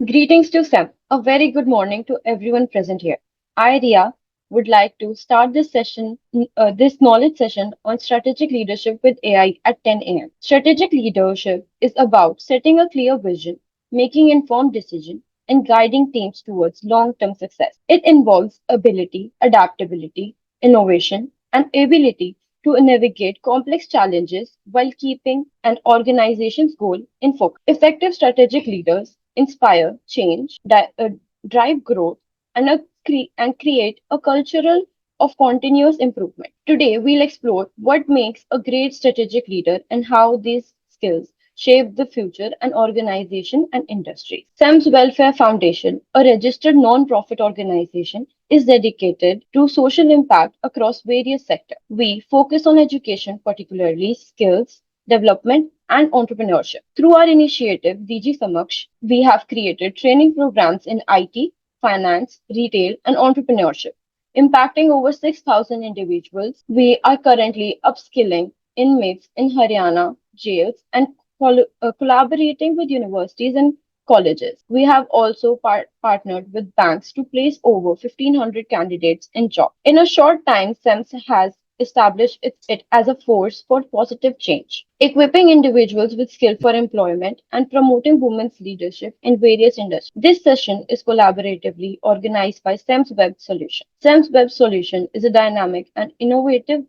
Greetings to Sam. A very good morning to everyone present here. I, Ria, would like to start this knowledge session on strategic leadership with AI at 10 a.m. Strategic leadership is about setting a clear vision, making informed decisions, and guiding teams towards long-term success. It involves ability, adaptability, innovation, and ability to navigate complex challenges while keeping an organization's goal in focus. Effective strategic leaders inspire change, drive growth, and create a cultural of continuous improvement. Today, we'll explore what makes a great strategic leader and how these skills shape the future and organization and industry. SEMS Welfare Foundation, a registered non-profit organization, is dedicated to social impact across various sectors. We focus on education, particularly skills development, and entrepreneurship. Through our initiative, DG Samaksh, we have created training programs in IT, finance, retail, and entrepreneurship, impacting over 6,000 individuals. We are currently upskilling inmates in Haryana jails and collaborating with universities and colleges. We have also partnered with banks to place over 1,500 candidates in jobs. In a short time, SEMS has established it as a force for positive change, equipping individuals with skill for employment and promoting women's leadership in various industries. This session is collaboratively organized by SEMS Web Solution. SEMS Web Solution is a dynamic and innovative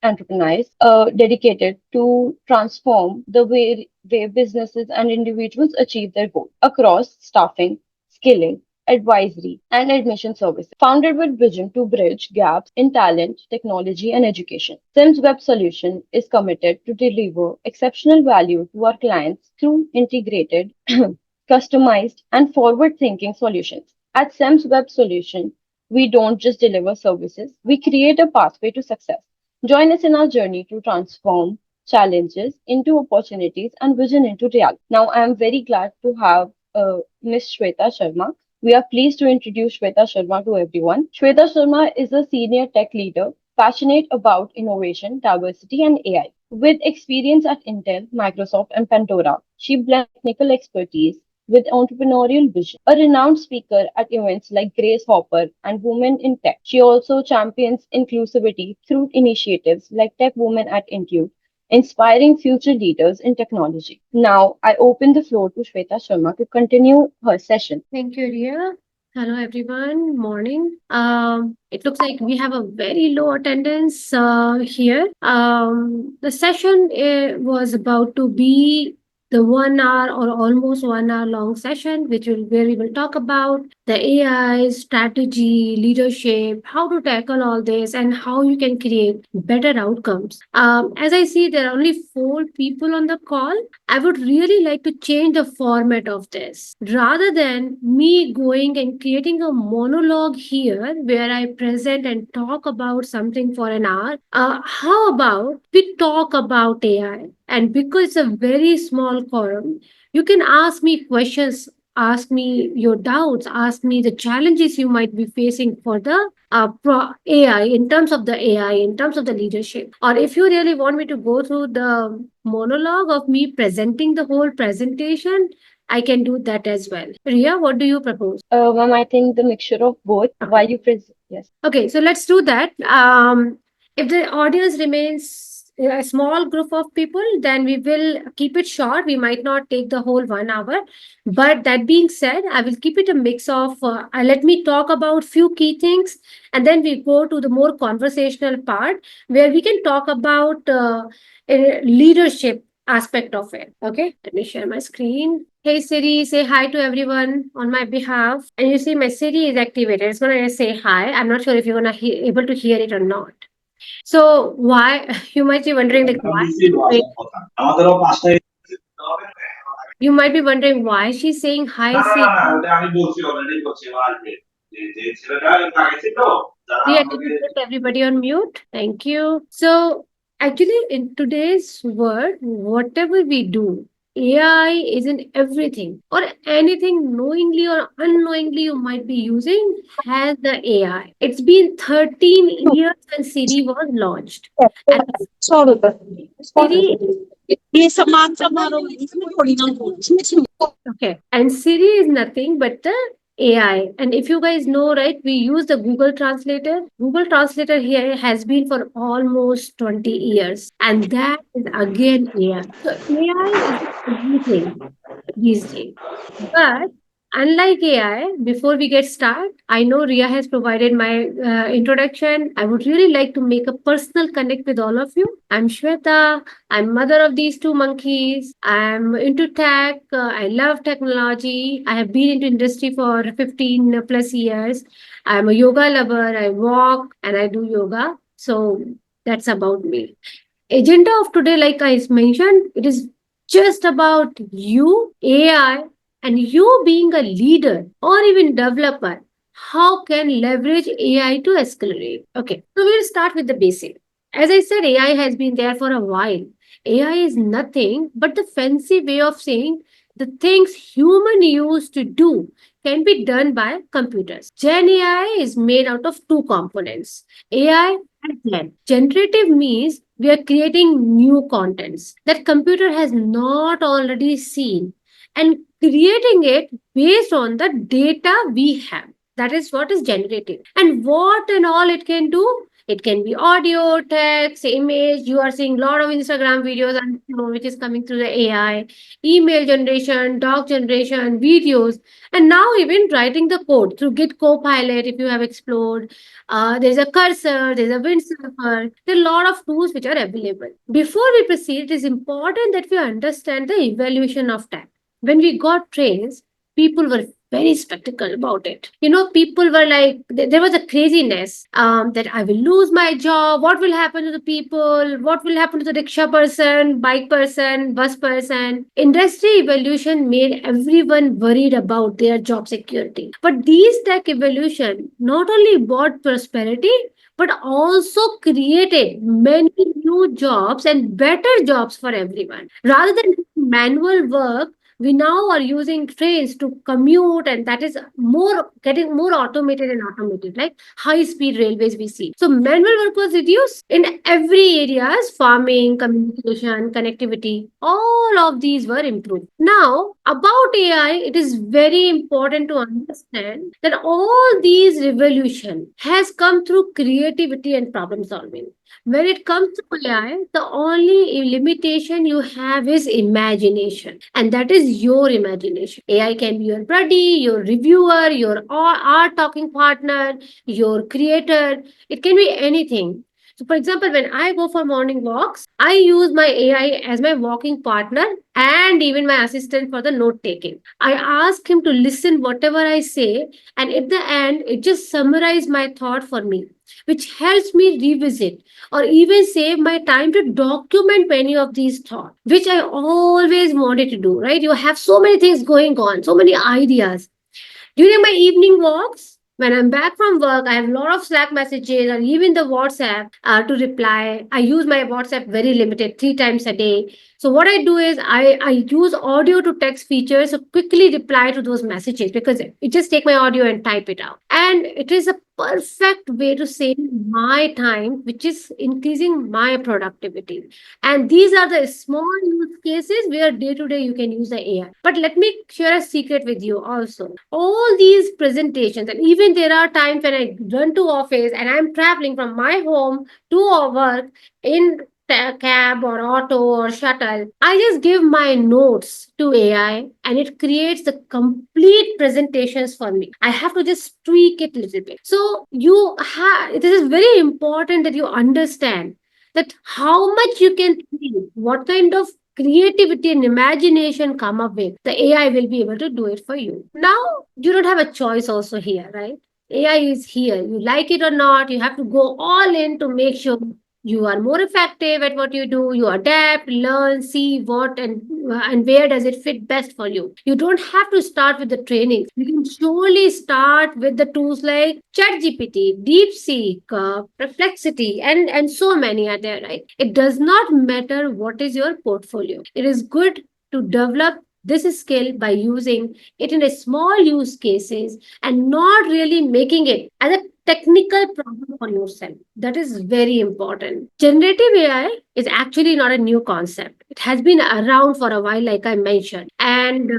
enterprise dedicated to transform the way businesses and individuals achieve their goals across staffing, skilling, advisory, and admission services. Founded with vision to bridge gaps in talent, technology, and education, SIMS Web Solution is committed to deliver exceptional value to our clients through integrated, customized, and forward-thinking solutions. At SIMS Web Solution, we don't just deliver services, we create a pathway to success. Join us in our journey to transform challenges into opportunities and vision into reality. Now, I am very glad to have Ms. Shweta Sharma. We are pleased to introduce Shweta Sharma to everyone. Shweta Sharma is a senior tech leader passionate about innovation, diversity, and AI. With experience at Intel, Microsoft, and Pandora, she blends technical expertise with entrepreneurial vision. A renowned speaker at events like Grace Hopper and Women in Tech, she also champions inclusivity through initiatives like Tech Women at Intuit, inspiring future leaders in technology. Now, I open the floor to Shweta Sharma to continue her session. Thank you, Ria. Hello, everyone. Morning. It looks like we have a very low attendance here. The session was about to be the 1 hour or almost 1 hour long session, where we will talk about the AI strategy, leadership, how to tackle all this, and how you can create better outcomes. As I see, there are only 4 people on the call. I would really like to change the format of this. Rather than me going and creating a monologue here where I present and talk about something for an hour, how about we talk about AI? And because it's a very small forum, you can ask me questions, ask me your doubts, ask me the challenges you might be facing for the AI, in terms of the AI, in terms of the leadership. Or if you really want me to go through the monologue of me presenting the whole presentation, I can do that as well. Ria, what do you propose? Ma'am, I think the mixture of both while you present. Yes. Okay, so let's do that. If the audience remains a small group of people, then we will keep it short. We might not take the whole 1 hour. But that being said, I will keep it a mix of, let me talk about few key things, and then we go to the more conversational part where we can talk about leadership aspect of it. Okay, let me share my screen. Hey Siri, say hi to everyone on my behalf. And you see my Siri is activated. It's gonna say hi. I'm not sure if you're gonna able to hear it or not. So why you might be wondering like why you might be wondering why she's saying hi Siri. Yeah, can you put everybody on mute? Thank you. So actually in today's world, whatever we do, AI is in everything, or anything knowingly or unknowingly you might be using has the AI. It's been 13 years when Siri was launched. And Siri, ये सम्मान समारोह इसमें थोड़ी ना बोल Okay. And Siri is nothing but the AI. And if you guys know, right, we use the Google Translator. Google Translator here has been for almost 20 years. And that is again AI. So AI is everything these days. But unlike AI, before we get started, I know Ria has provided my introduction. I would really like to make a personal connect with all of you. I'm Shweta. I'm mother of these two monkeys. I'm into tech. I love technology. I have been into industry for 15 plus years. I'm a yoga lover. I walk and I do yoga. So that's about me. Agenda of today, like I mentioned, it is just about you, AI, and you being a leader or even developer. How can leverage AI to accelerate? Okay, so we'll start with the basic. As I said, AI has been there for a while. AI is nothing but the fancy way of saying the things human used to do can be done by computers. Gen AI is made out of two components, AI and Gen. Generative means we are creating new contents that computer has not already seen and creating it based on the data we have. That is what is generative. And what and all it can do? It can be audio, text, image. You are seeing a lot of Instagram videos and which is coming through the AI, email generation, doc generation, videos, and now even writing the code through Git Copilot. If you have explored, there's a cursor, there's a windsurfer. There are a lot of tools which are available. Before we proceed, it is important that we understand the evaluation of tech. When we got trains, people were very skeptical about it. People were like, there was a craziness that I will lose my job. What will happen to the people? What will happen to the rickshaw person, bike person, bus person? Industry evolution made everyone worried about their job security. But these tech evolution not only brought prosperity, but also created many new jobs and better jobs for everyone. Rather than manual work, we now are using trains to commute, and that is more getting more automated, like high speed railways we see. So manual work was reduced in every areas, farming, communication, connectivity, all of these were improved. Now about AI, it is very important to understand that all these revolution has come through creativity and problem solving. When it comes to AI, the only limitation you have is imagination, and that is your imagination. AI can be your buddy, your reviewer, your art talking partner, your creator. It can be anything. So, for example, when I go for morning walks, I use my AI as my walking partner and even my assistant for the note taking. I ask him to listen whatever I say, and at the end, it just summarizes my thought for me, which helps me revisit or even save my time to document many of these thoughts, which I always wanted to do, right? You have so many things going on, so many ideas. During my evening walks, when I'm back from work, I have a lot of Slack messages or even the WhatsApp to reply. I use my WhatsApp very limited, 3 times a day. So what I do is I use audio to text features to quickly reply to those messages because it just take my audio and type it out. And it is a perfect way to save my time, which is increasing my productivity. And these are the small use cases where day to day you can use the AI. But let me share a secret with you also. All these presentations, and even there are times when I run to office and I'm traveling from my home to our work in cab or auto or shuttle, I just give my notes to AI and it creates the complete presentations for me. I have to just tweak it a little bit. So you have, this is very important that you understand that how much you can think, what kind of creativity and imagination come up with, the AI will be able to do it for you. Now, you don't have a choice also here, right? AI is here. You like it or not, you have to go all in to make sure you are more effective at what you do. You adapt, learn, see what and where does it fit best for you. You don't have to start with the training. You can surely start with the tools like ChatGPT, DeepSeek, Perplexity, and so many are there. Right? It does not matter what is your portfolio. It is good to develop this skill by using it in a small use cases and not really making it as a technical problem for yourself. That is very important. Generative AI is actually not a new concept. It has been around for a while, like I mentioned. And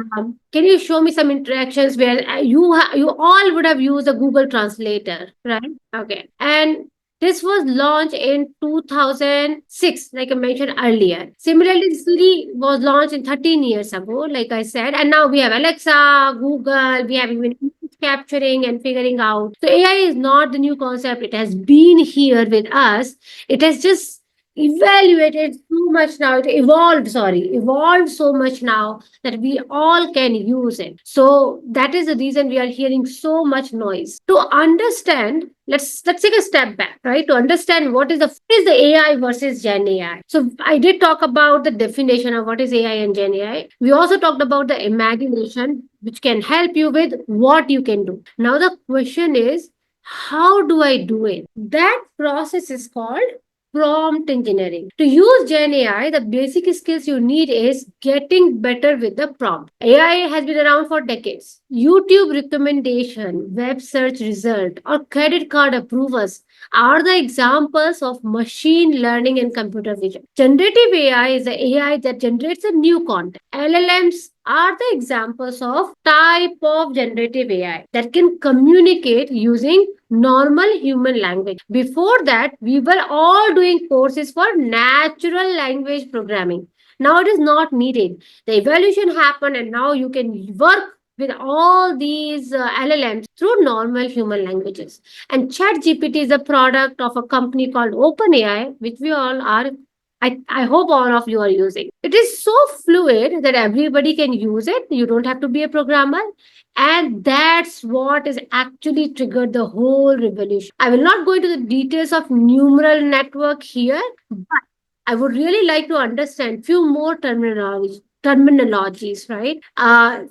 can you show me some interactions where you all would have used a Google Translator, right? Okay. And this was launched in 2006, like I mentioned earlier. Similarly, Siri was launched in 13 years ago, like I said. And now we have Alexa, Google, we have even capturing and figuring out. So AI is not the new concept. It has been here with us. It has just evaluated so much now. It evolved, sorry, evolved so much now that we all can use it. So that is the reason we are hearing so much noise. To understand, let's take a step back, right? To understand what is the AI versus Gen AI. So I did talk about the definition of what is AI and Gen AI. We also talked about the imagination, which can help you with what you can do. Now the question is, how do I do it? That process is called prompt engineering. To use Gen AI, the basic skills you need is getting better with the prompt. AI has been around for decades. YouTube recommendation, web search result, or credit card approvals are the examples of machine learning and computer vision. Generative AI is the AI that generates a new content. LLMs are the examples of type of generative AI that can communicate using normal human language. Before that, we were all doing courses for natural language programming. Now it is not needed. The evolution happened, and now you can work with all these LLMs through normal human languages. And ChatGPT is a product of a company called OpenAI, which we all are. I hope all of you are using. It is so fluid that everybody can use it. You don't have to be a programmer. And that's what is actually triggered the whole revolution. I will not go into the details of neural network here, but I would really like to understand few more terminologies, right?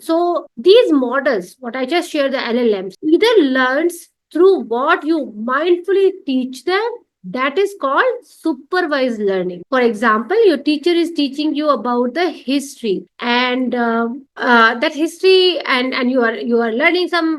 So these models, what I just shared, the LLMs, either learns through what you mindfully teach them. That is called supervised learning. For example, your teacher is teaching you about the history, and that history, and you are learning some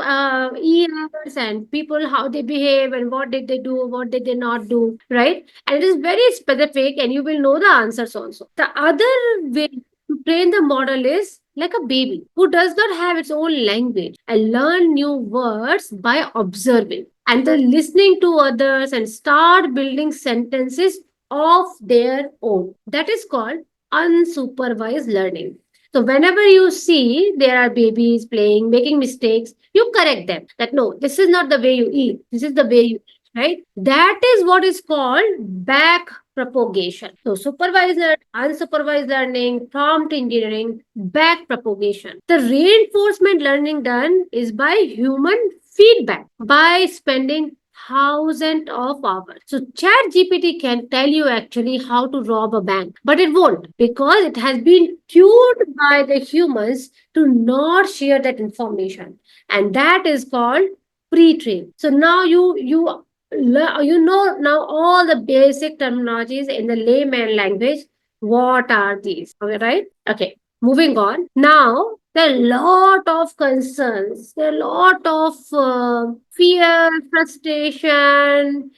years and people how they behave and what did they do, what did they not do, right? And it is very specific, and you will know the answers also. The other way to train the model is like a baby who does not have its own language and learn new words by observing and then listening to others and start building sentences of their own. That is called unsupervised learning. So whenever you see there are babies playing, making mistakes, you correct them that no, this is not the way you eat. This is the way you eat, right? That is what is called back propagation. So supervised, unsupervised learning, prompt engineering, back propagation. The reinforcement learning done is by human feedback by spending thousands of hours. So chat GPT can tell you actually how to rob a bank, but it won't because it has been tuned by the humans to not share that information. And that is called pre-train. So now you know now all the basic terminologies in the layman language. What are these? Okay, right? Okay. Moving on. Now, there are a lot of concerns. There are a lot of fear, frustration,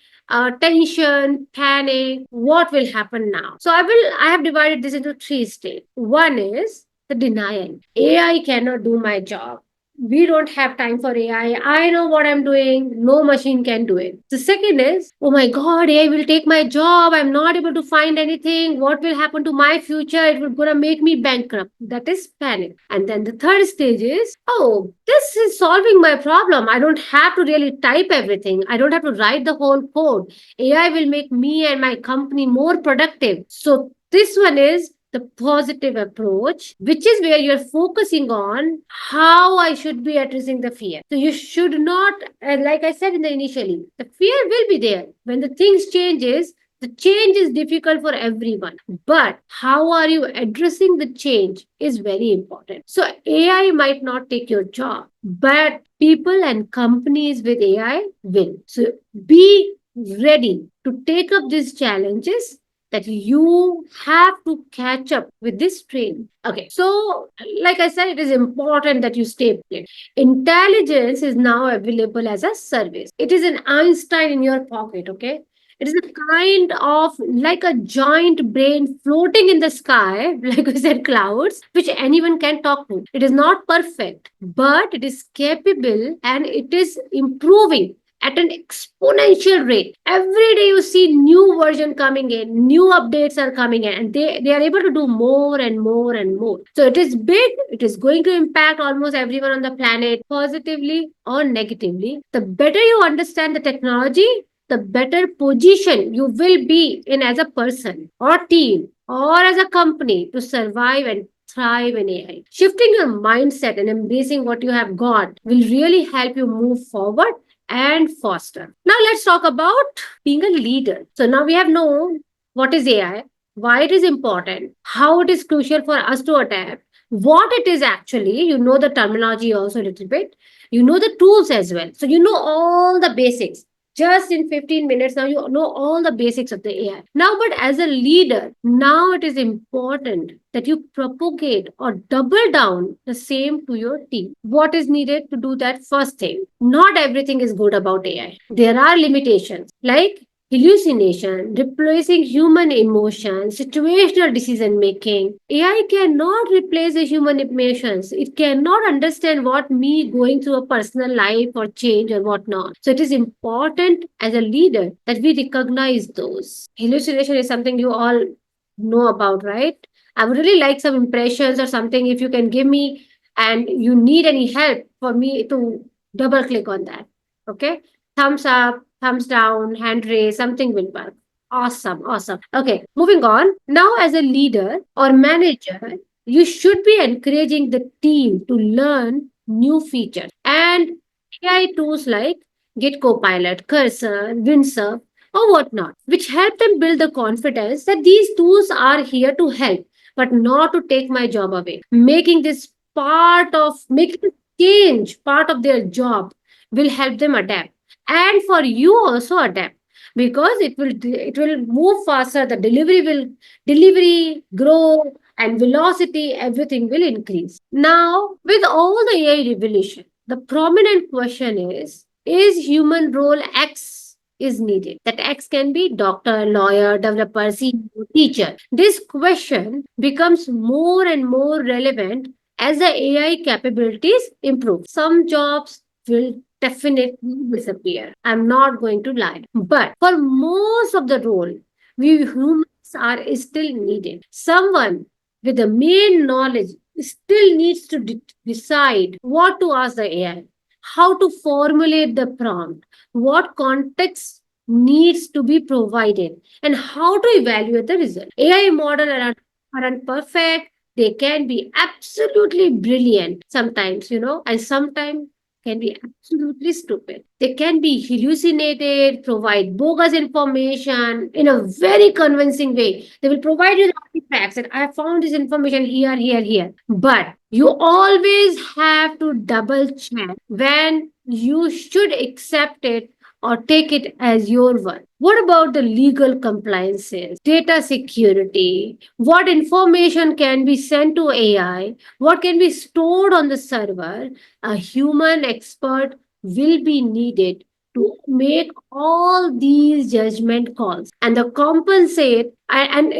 tension, panic. What will happen now? So I have divided this into three states. One is the denial. AI cannot do my job. We don't have time for AI. I know what I'm doing. No machine can do it. The second is, oh my God, AI will take my job. I'm not able to find anything. What will happen to my future? It will gonna make me bankrupt. That is panic. And then the third stage is, oh, this is solving my problem. I don't have to really type everything. I don't have to write the whole code. AI will make me and my company more productive. So this one is the positive approach, which is where you're focusing on how I should be addressing the fear. So you should not, like I said in the initially, the fear will be there. When the things changes, the change is difficult for everyone. But how are you addressing the change is very important. So AI might not take your job, but people and companies with AI will. So be ready to take up these challenges that you have to catch up with this train. Okay, so like I said, it is important that you stay updated. Intelligence is now available as a service. It is an Einstein in your pocket, okay? It is a kind of like a giant brain floating in the sky, like we said, clouds, which anyone can talk to. It is not perfect, but it is capable and it is improving at an exponential rate. Every day you see new version coming in, new updates are coming in, and they are able to do more and more and more. So it is big, it is going to impact almost everyone on the planet, positively or negatively. The better you understand the technology, the better position you will be in as a person or team or as a company to survive and thrive in AI. Shifting your mindset and embracing what you have got will really help you move forward and foster. Now let's talk about being a leader. So now we have known what is AI, why it is important, how it is crucial for us to adapt, what it is actually, you know the terminology also a little bit, you know the tools as well. So you know all the basics. Just in 15 minutes now you know all the basics of the AI. Now but as a leader, now it is important that you propagate or double down the same to your team. What is needed to do that? First thing, not everything is good about AI. There are limitations like hallucination, replacing human emotion, situational decision making. AI cannot replace the human emotions. It cannot understand what me going through a personal life or change or whatnot. So it is important as a leader that we recognize those. Hallucination is something you all know about, right? I would really like some impressions or something if you can give me, and you need any help for me to double click on that. Okay. Thumbs up, thumbs down, hand raise, something will work. Awesome, awesome. Okay, moving on. Now, as a leader or manager, you should be encouraging the team to learn new features and AI tools like Git Copilot, Cursor, Windsurf, or whatnot, which help them build the confidence that these tools are here to help, but not to take my job away. Making this change part of their job will help them adapt, and for you also adapt, because it will move faster. The delivery grow, and velocity, everything will increase. Now with all the AI revolution, the prominent question is human role X is needed. That X can be doctor, lawyer, developer, CEO, teacher. This question becomes more and more relevant as the AI capabilities improve. Some jobs will definitely disappear. I'm not going to lie. But for most of the role, we humans are still needed. Someone with the main knowledge still needs to decide what to ask the AI, how to formulate the prompt, what context needs to be provided, and how to evaluate the result. AI model aren't perfect. They can be absolutely brilliant sometimes, and sometimes can be absolutely stupid. They can be hallucinated, provide bogus information in a very convincing way. They will provide you the artifacts that I found this information here, here, here. But you always have to double check when you should accept it or take it as your one. What about the legal compliances, data security? What information can be sent to AI? What can be stored on the server? A human expert will be needed to make all these judgment calls, and it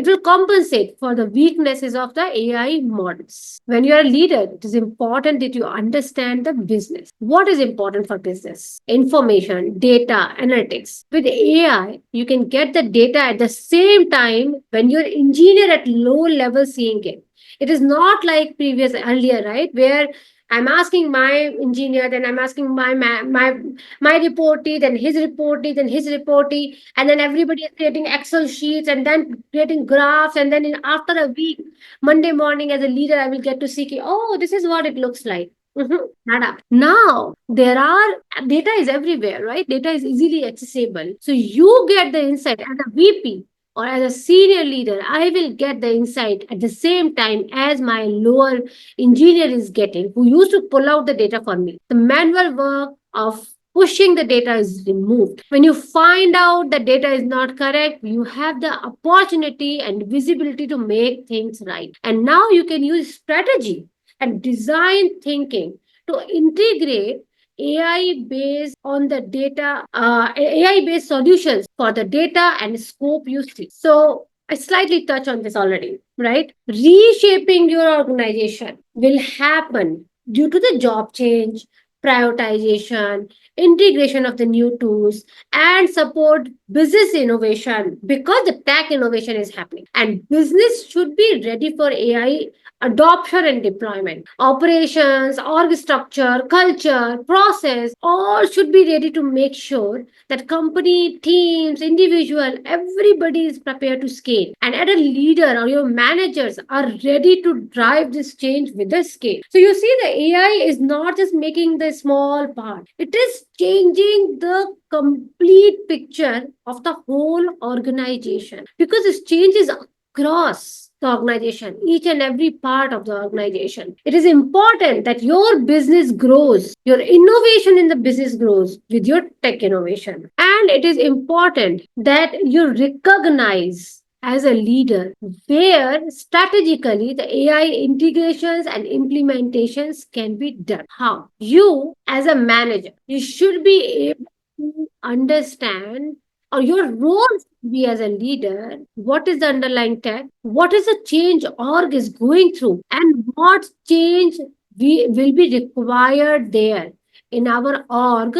will compensate for the weaknesses of the AI models. When you are a leader, it is important that you understand the business. What is important for business? Information, data, analytics. With AI, you can get the data at the same time when your engineer at low level seeing it. It is not like previous earlier, right? Where I'm asking my engineer, then I'm asking my reportee, then his reportee, then his reportee, and then everybody is creating Excel sheets and then creating graphs, and then after a week, Monday morning, as a leader, I will get to see, oh, this is what it looks like. Nada. Now there are data is everywhere, right? Data is easily accessible, so you get the insight as a VP or as a senior leader. I will get the insight at the same time as my lower engineer is getting, who used to pull out the data for me. The manual work of pushing the data is removed. When you find out the data is not correct, you have the opportunity and visibility to make things right. And now you can use strategy and design thinking to integrate AI based on the data, AI based solutions for the data and scope you see. So I slightly touch on this already, right? Reshaping your organization will happen due to the job change, prioritization, integration of the new tools, and support business innovation because the tech innovation is happening. And business should be ready for AI adoption and deployment. Operations, org structure, culture, process, all should be ready to make sure that company, teams, individual, everybody is prepared to scale. And at a leader or your managers are ready to drive this change with the scale. So you see the AI is not just making the small part. It is changing the complete picture of the whole organization because this change is across the organization, each and every part of the organization. It is important that your business grows, your innovation in the business grows with your tech innovation. And it is important that you recognize as a leader where strategically the AI integrations and implementations can be done. How? You, as a manager, you should be able to understand, or your role should be as a leader, what is the underlying tech, what is the change org is going through, and what change we will be required there in our org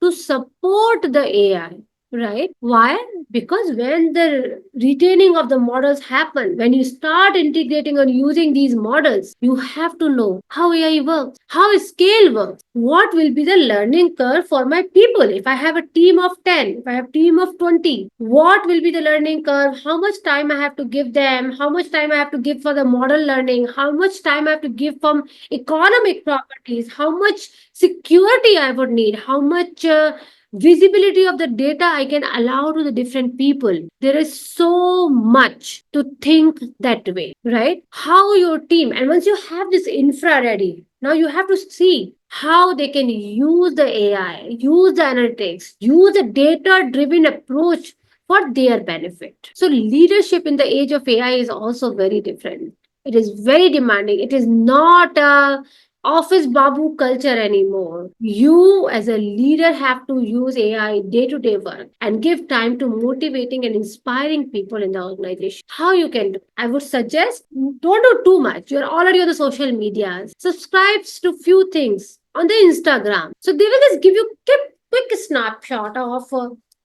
to support the AI, right? Why? Because when the retaining of the models happen, when you start integrating or using these models, you have to know how AI works, how scale works, what will be the learning curve for my people. If I have a team of 10, if I have a team of 20, what will be the learning curve, how much time I have to give them, how much time I have to give for the model learning, how much time I have to give from economic properties, how much security I would need, how much visibility of the data I can allow to the different people. There is so much to think that way, right? How your team, and once you have this infra ready, now you have to see how they can use the AI, use the analytics, use a data driven approach for their benefit. So, leadership in the age of AI is also very different. It is very demanding. It is not a office babu culture anymore. You, as a leader, have to use AI day to day work and give time to motivating and inspiring people in the organization. How you can do? I would suggest don't do too much. You're already on the social medias. Subscribe to few things on the Instagram. So they will just give you quick snapshot of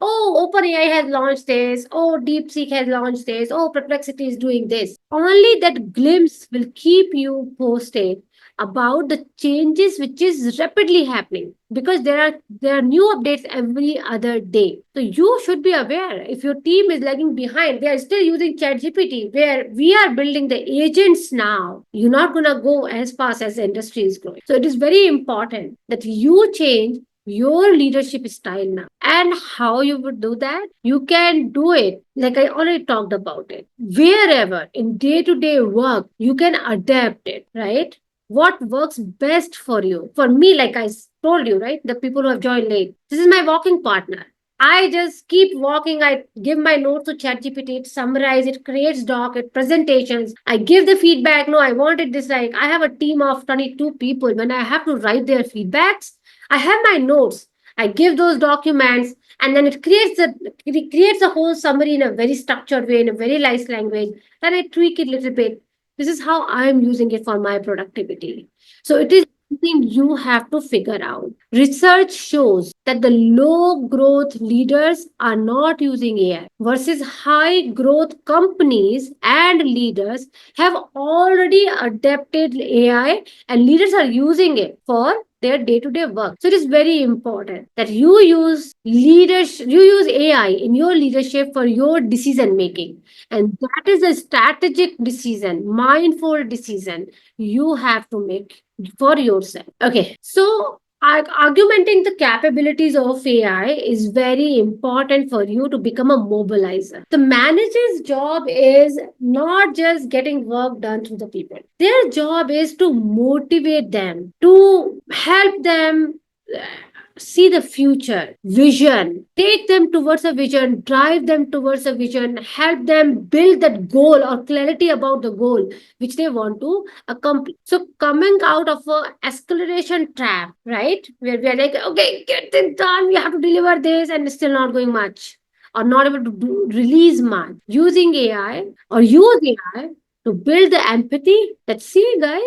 oh, OpenAI has launched this. Oh, DeepSeek has launched this. Oh, Perplexity is doing this. Only that glimpse will keep you posted about the changes which is rapidly happening because there are new updates every other day. So you should be aware if your team is lagging behind, they are still using ChatGPT where we are building the agents now. You're not gonna go as fast as the industry is growing. So it is very important that you change your leadership style now. And how you would do that? You can do it like I already talked about it. Wherever in day to day work, you can adapt it, right? What works best for you. For me, like told you, right? The people who have joined late, this is my walking partner. I just keep walking. I give my notes to ChatGPT, it summarize, it creates doc, it presentations. I give the feedback. No, I wanted this. Like I have a team of 22 people. When I have to write their feedbacks, I have my notes. I give those documents, and then it creates a whole summary in a very structured way, in a very nice language. Then I tweak it a little bit. This is how I'm using it for my productivity. So it is something you have to figure out. Research shows that the low growth leaders are not using AI versus high growth companies and leaders have already adapted AI and leaders are using it for their day-to-day work. So it is very important that you use AI in your leadership for your decision making. And that is a strategic decision, mindful decision you have to make for yourself. Okay. So argumenting the capabilities of AI is very important for you to become a mobilizer. The manager's job is not just getting work done through the people. Their job is to motivate them, to help them see the future, vision, take them towards a vision, drive them towards a vision, help them build that goal or clarity about the goal which they want to accomplish. So coming out of a acceleration trap, right? Where we are like, okay, get it done, we have to deliver this, and it's still not going much. Or not able to release much. Using AI or use AI to build the empathy that, see guys,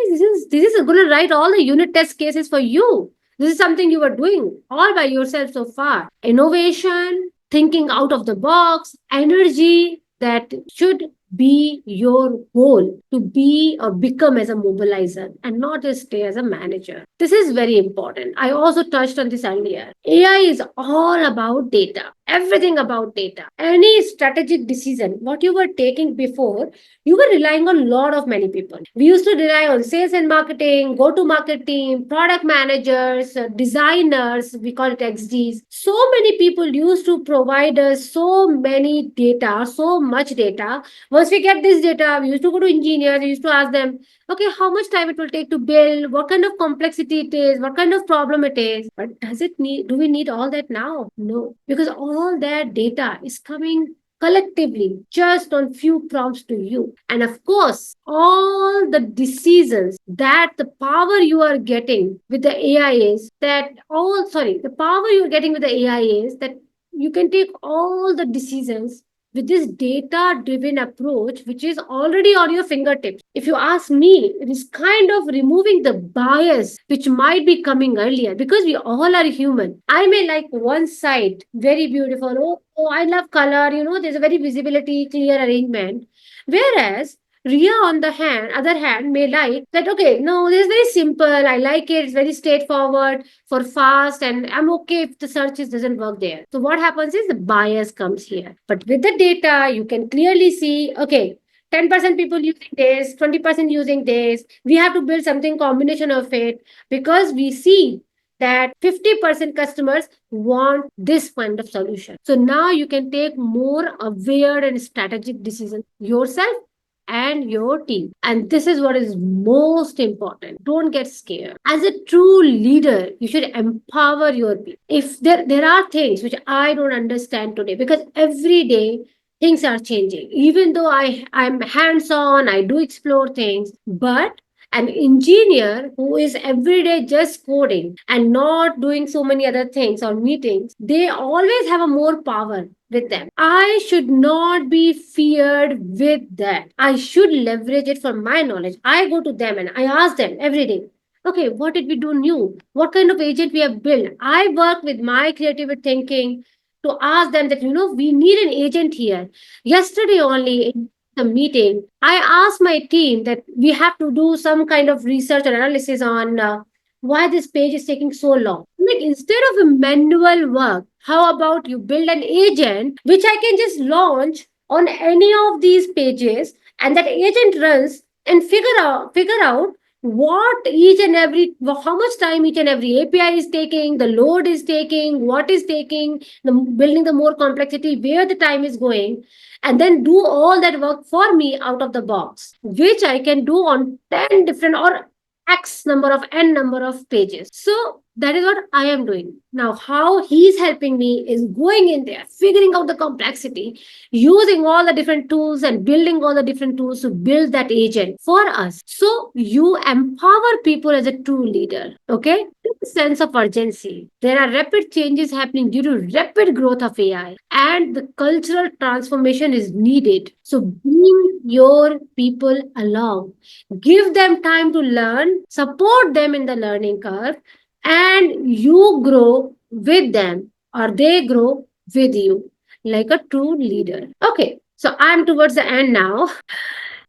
this is going to write all the unit test cases for you. This is something you were doing all by yourself so far. Innovation, thinking out of the box, energy, that should be your goal, to be or become as a mobilizer and not just stay as a manager. This is very important. I also touched on this earlier. AI is all about data, everything about data. Any strategic decision, what you were taking before, you were relying on a lot of many people. We used to rely on sales and marketing, go to market team, product managers, designers, we call it XDs. So many people used to provide us so many data, so much data. Once we get this data, we used to go to engineers, we used to ask them, okay, how much time it will take to build, what kind of complexity it is, what kind of problem it is. But do we need all that now? No, because all that data is coming collectively just on few prompts to you. And of course, all the decisions, that the power you are getting with the AI is that all sorry the power you are getting with the AI is that you can take all the decisions with this data driven approach, which is already on your fingertips. If you ask me, it is kind of removing the bias which might be coming earlier, because we all are human. I may like one side very beautiful. Oh, I love color. There's a very visibility, clear arrangement. Whereas Ria, on the other hand, may like that. Okay, no, this is very simple. I like it. It's very straightforward for fast, and I'm okay if the doesn't work there. So what happens is the bias comes here. But with the data, you can clearly see, okay, 10% people using this, 20% using this. We have to build something combination of it, because we see that 50% customers want this kind of solution. So now you can take more aware and strategic decisions yourself and your team. And this is what is most important. Don't get scared. As a true leader, you should empower your people. If there are things which I don't understand today, because every day things are changing. Even though I'm hands-on, I do explore things, but an engineer who is every day just coding and not doing so many other things or meetings, they always have a more power with them. I should not be feared with that. I should leverage it for my knowledge. I go to them and I ask them every day, okay, what did we do new? What kind of agent we have built? I work with my creative thinking to ask them that, we need an agent here. Yesterday only in the meeting, I asked my team that we have to do some kind of research or analysis on why this page is taking so long. Like, instead of a manual work, how about you build an agent which I can just launch on any of these pages, and that agent runs and figure out what each and every how much time each and every API is taking, the load is taking, what is taking, the building the more complexity, where the time is going, and then do all that work for me out of the box, which I can do on 10 different or X number of N number of pages. So that is what I am doing. Now, how he's helping me is going in there, figuring out the complexity, using all the different tools and building all the different tools to build that agent for us. So you empower people as a true leader. Okay? Sense of urgency. There are rapid changes happening due to rapid growth of AI, and the cultural transformation is needed. So bring your people along. Give them time to learn, support them in the learning curve, and you grow with them, or they grow with you like a true leader. Okay, so I'm towards the end now.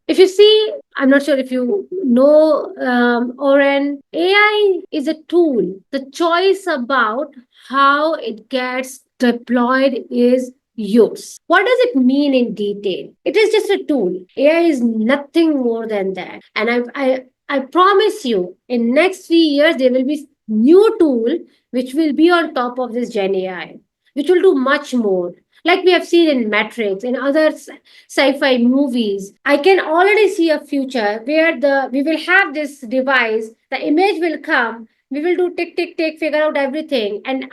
If you see, I'm not sure if you know, Oren, AI is a tool. The choice about how it gets deployed is yours. What does it mean in detail? It is just a tool. AI is nothing more than that. And I promise you, in next 3 years, there will be new tool which will be on top of this Gen AI, which will do much more. Like we have seen in Matrix, in other sci-fi movies, I can already see a future where the we will have this device, the image will come, We will do tick, tick, tick, figure out everything. And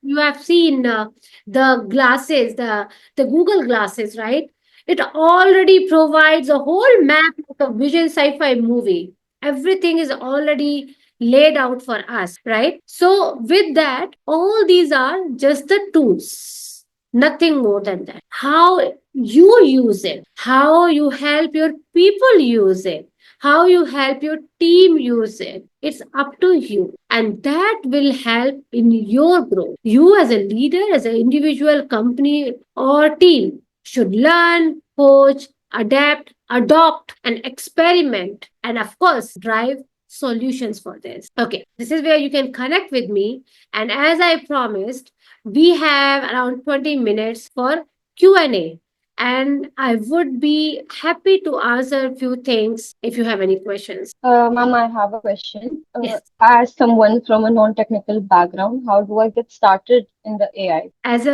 you have seen the glasses, the Google glasses, right? It already provides a whole map like a vision sci-fi movie. Everything is already laid out for us, right? So with that, all these are just the tools, nothing more than that. How you use it, how you help your people use it, how you help your team use it, it's up to you, and that will help in your growth. You as a leader, as an individual, company or team should learn, coach, adapt, adopt and experiment, and of course drive solutions for this. Okay, this is where you can connect with me, and as I promised, we have around 20 minutes for Q&A, and I would be happy to answer a few things if you have any questions. Ma'am, I have a question. Yes. As someone from a non-technical background, how do I get started in the AI?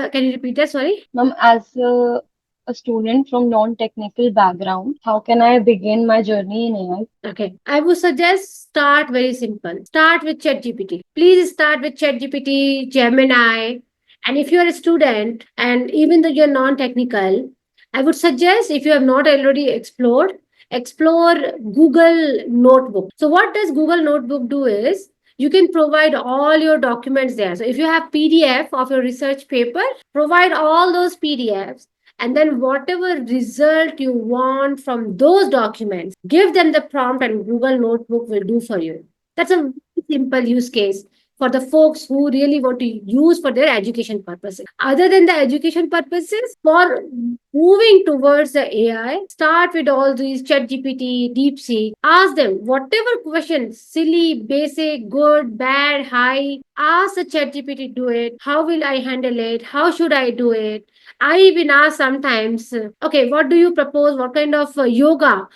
Can you repeat that? Sorry. Ma'am, as a student from non-technical background, how can I begin my journey in AI? Okay. I would suggest start very simple. Start with ChatGPT. Please start with ChatGPT, Gemini. And if you're a student and even though you're non-technical, I would suggest if you have not already explored, explore Google Notebook. So what does Google Notebook do is you can provide all your documents there. So if you have PDF of your research paper, provide all those PDFs, and then whatever result you want from those documents, give them the prompt and Google Notebook will do for you. That's a very simple use case for the folks who really want to use for their education purposes. Other than the education purposes, for moving towards the AI, start with all these chat GPT, DeepSeek, ask them whatever question, silly, basic, good, bad, high, ask the chat GPT do it. How will I handle it? How should I do it? I even ask sometimes, okay, what do you propose? What kind of yoga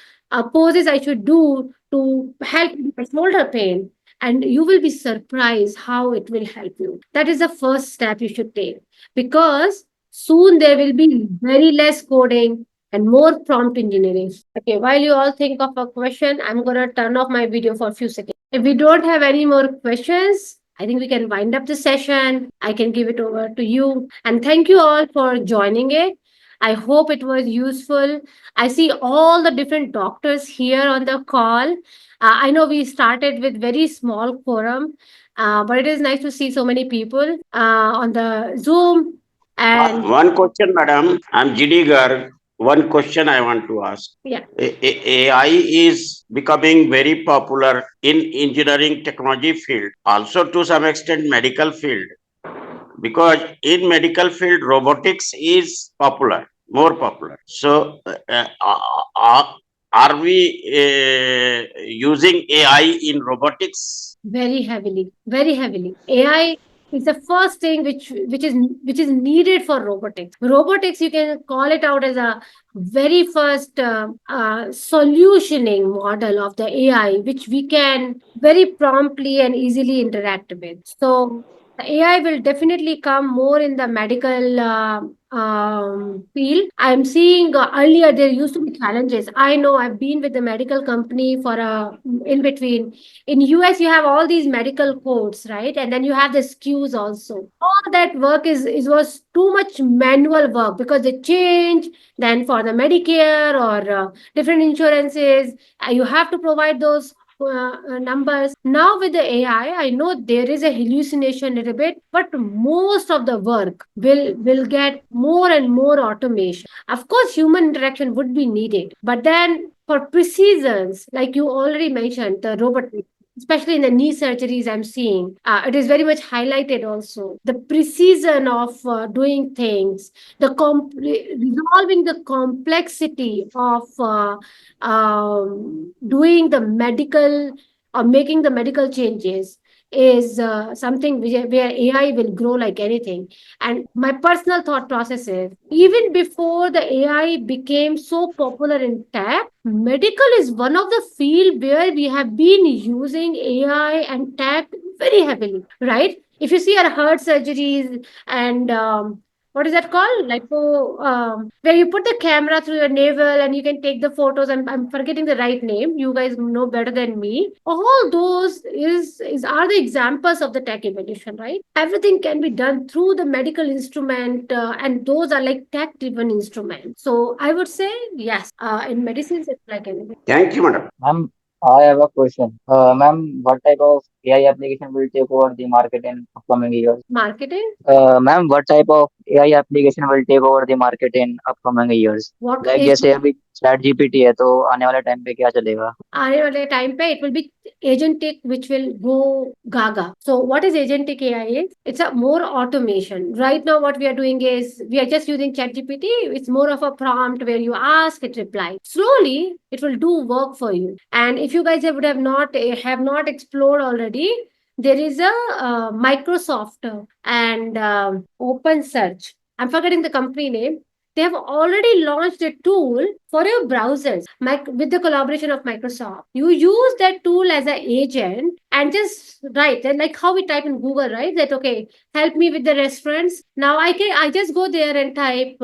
poses I should do to help with my shoulder pain? And you will be surprised how it will help you. That is the first step you should take, because soon there will be very less coding and more prompt engineering. Okay, while you all think of a question, I'm going to turn off my video for a few seconds. If we don't have any more questions, I think we can wind up the session. I can give it over to you. And thank you all for joining it. I hope it was useful. I see all the different doctors here on the call. I know we started with very small quorum, but it is nice to see so many people on the Zoom. And One question, madam. I'm GD Garg. One question I want to ask. yeah, AI is becoming very popular in engineering technology field, also to some extent medical field, because in medical field robotics is popular, more popular. So, are we using AI in robotics? very heavily, very heavily. AI is the first thing which is needed for robotics. Robotics, you can call it out as a very first solutioning model of the AI, which we can very promptly and easily interact with. So the AI will definitely come more in the medical field. I'm seeing earlier there used to be challenges. I know I've been with the medical company for a in between. In US you have all these medical codes, right? And then you have the SKUs also. All that work is was too much manual work because they change. Then for the Medicare or different insurances, you have to provide those numbers. Now with the AI, I know there is a hallucination a little bit, but most of the work will get more and more automation. Of course, human interaction would be needed, but then for precisions, like you already mentioned, the robot, especially in the knee surgeries I'm seeing, it is very much highlighted also. The precision of doing things, resolving the complexity of doing the medical or making the medical changes is something where AI will grow like anything. And my personal thought process is even before the AI became so popular in tech, medical is one of the field where we have been using AI and tech very heavily, right? If you see our heart surgeries and what is that called? Like where you put the camera through your navel and you can take the photos. And I'm forgetting the right name. You guys know better than me. All those is are the examples of the tech evolution, right? Everything can be done through the medical instrument, and those are like tech-driven instruments. So I would say yes. In medicines, it's like anything. Thank you, madam. Ma'am, I have a question. Ma'am, what type of AI application will take over the market in upcoming years? Marketing. Ma'am, what type of AI application will take over the market in upcoming years? What Like is जैसे अभी chat GPT है तो आने वाले time पे क्या चलेगा? आने वाले टाइम पे it will be agentic which will go gaga. So what is agentic AI is? It's a more automation. Right now what we are doing is we are just using ChatGPT. It's more of a prompt where you ask, it replies. Slowly it will do work for you. And if you guys have not explored already, there is a Microsoft and Open Search. I'm forgetting the company name. They have already launched a tool for your browsers with the collaboration of Microsoft. You use that tool as an agent and just write like how we type in Google, right? That okay, help me with the restaurants. Now I just go there and type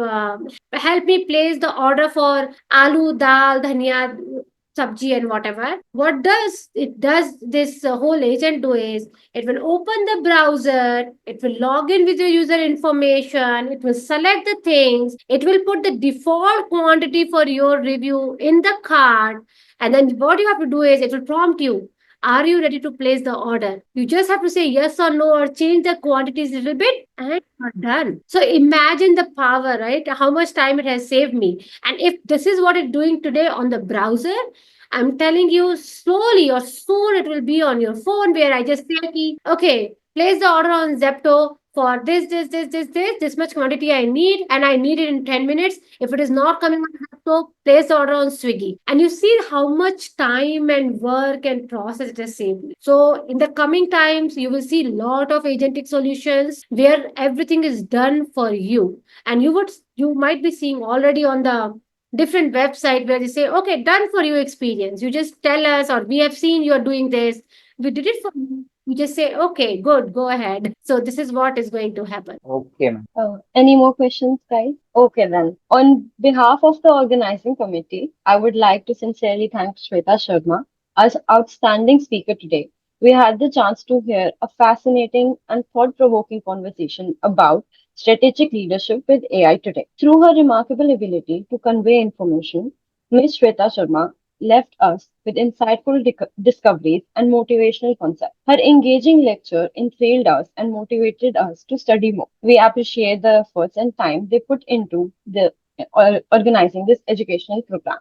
help me place the order for aloo dal dhania sabji and whatever. What does it does this whole agent do is it will open the browser, it will log in with your user information, it will select the things, it will put the default quantity for your review in the cart, and then what you have to do is it will prompt you. Are you ready to place the order? You just have to say yes or no or change the quantities a little bit and you're done. So imagine the power, right? How much time it has saved me. And if this is what it's doing today on the browser, I'm telling you, slowly or soon it will be on your phone where I just say, okay, place the order on Zepto for this much quantity I need, and I need it in 10 minutes. If it is not coming on Zepto, place the order on Swiggy. And you see how much time and work and process it has saved me. So in the coming times, you will see a lot of agentic solutions where everything is done for you. And you might be seeing already on the different website where they say, okay, done for you experience. You just tell us, or we have seen you're doing this. We did it for you. You just say, okay, good, go ahead. So this is what is going to happen. Okay, ma'am. Any more questions, guys? Okay, then. On behalf of the organizing committee, I would like to sincerely thank Shweta Sharma as outstanding speaker today. We had the chance to hear a fascinating and thought-provoking conversation about strategic leadership with AI today. Through her remarkable ability to convey information, Ms. Shweta Sharma left us with insightful discoveries and motivational concepts. Her engaging lecture enthralled us and motivated us to study more. We appreciate the efforts and time they put into the organizing this educational program.